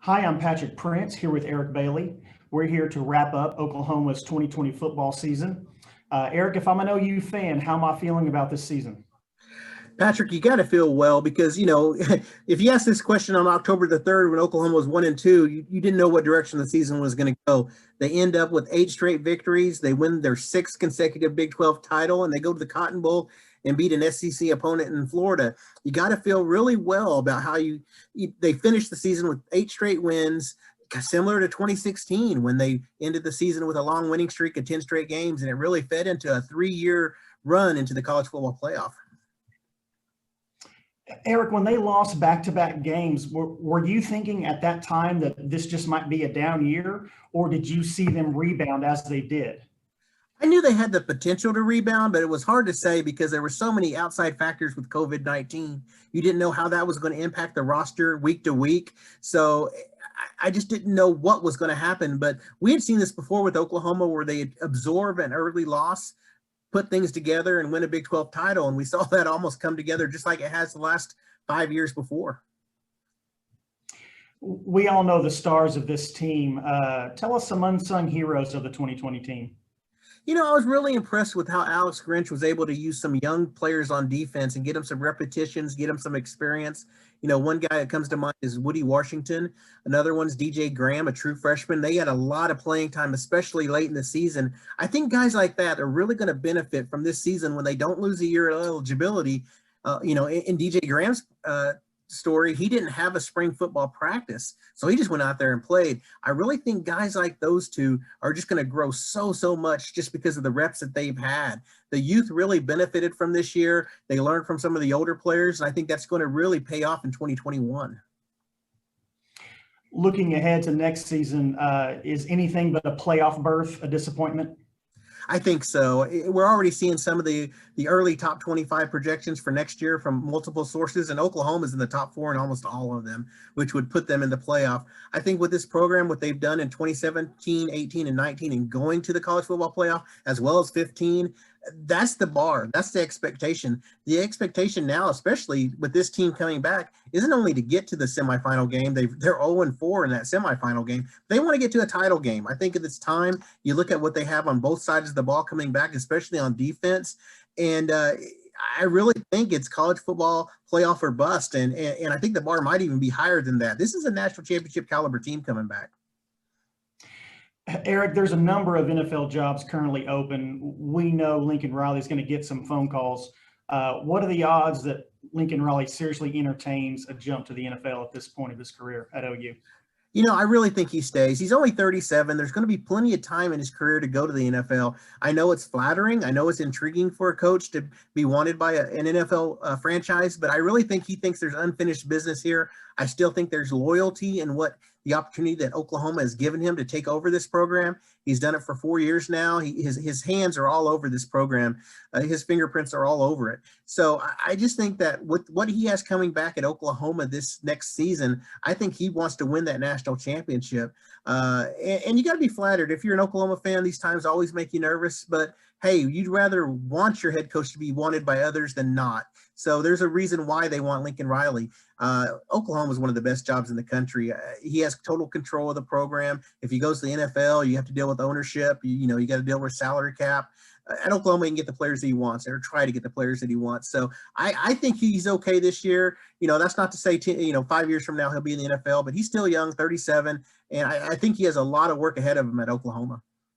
Hi, I'm Patrick Prince here with Eric Bailey. We're here to wrap up Oklahoma's 2020 football season. Eric, if I'm an OU fan, how am I feeling about this season? Patrick, you got to feel well because, if you asked this question on October the 3rd when Oklahoma was 1-2, you didn't know what direction the season was going to go. They end up with 8 straight victories. They win their 6th consecutive Big 12 title, and they go to the Cotton Bowl and beat an SEC opponent in Florida. You got to feel really well about how they finished the season with 8 straight wins, similar to 2016 when they ended the season with a long winning streak of 10 straight games, and it really fed into a 3-year run into the college football playoff. Eric, when they lost back-to-back games, were you thinking at that time that this just might be a down year, or did you see them rebound as they did? I knew they had the potential to rebound, but it was hard to say because there were so many outside factors with COVID-19. You didn't know how that was going to impact the roster week to week. So I just didn't know what was going to happen. But we had seen this before with Oklahoma where they absorb an early loss, put things together, and win a Big 12 title. And we saw that almost come together just like it has the last 5 years before. We all know the stars of this team. Tell us some unsung heroes of the 2020 team. I was really impressed with how Alex Grinch was able to use some young players on defense and get them some repetitions, get them some experience. One guy that comes to mind is Woody Washington. Another one's DJ Graham, a true freshman. They had a lot of playing time, especially late in the season. I think guys like that are really going to benefit from this season when they don't lose a year of eligibility. In DJ Graham's story, he didn't have a spring football practice, so he just went out there and played. I really think guys like those two are just going to grow so much just because of the reps that they've had. The youth really benefited from this year. They learned from some of the older players, and I think that's going to really pay off in 2021. Looking ahead to next season, is anything but a playoff berth a disappointment? I think so. We're already seeing some of the early top 25 projections for next year from multiple sources, and Oklahoma's in the top 4 in almost all of them, which would put them in the playoff. I think with this program, what they've done in 2017, 18, and 19 and going to the college football playoff, as well as 15, that's the bar. That's the expectation. The expectation now, especially with this team coming back, isn't only to get to the semifinal game. They're 0-4 in that semifinal game. They want to get to a title game. I think at this time, you look at what they have on both sides of the ball coming back, especially on defense, and I really think it's college football playoff or bust, and I think the bar might even be higher than that. This is a national championship caliber team coming back. Eric, there's a number of NFL jobs currently open. We know Lincoln Riley is going to get some phone calls. What are the odds that Lincoln Riley seriously entertains a jump to the NFL at this point of his career at OU? I really think he stays. He's only 37. There's going to be plenty of time in his career to go to the NFL. I know it's flattering. I know it's intriguing for a coach to be wanted by an NFL franchise, but I really think he thinks there's unfinished business here. I still think there's loyalty in what the opportunity that Oklahoma has given him to take over this program. He's done it for 4 years now. His hands are all over this program. His fingerprints are all over it. So I just think that with what he has coming back at Oklahoma this next season, I think he wants to win that national championship. And you got to be flattered. If you're an Oklahoma fan, these times always make you nervous. But hey, you'd rather want your head coach to be wanted by others than not. So there's a reason why they want Lincoln Riley. Oklahoma is one of the best jobs in the country. He has total control of the program. If he goes to the NFL, you have to deal with ownership. You got to deal with salary cap. At Oklahoma, he can get the players that he wants, or try to get the players that he wants. So I think he's okay this year. That's not to say 5 years from now he'll be in the NFL, but he's still young, 37, and I think he has a lot of work ahead of him at Oklahoma.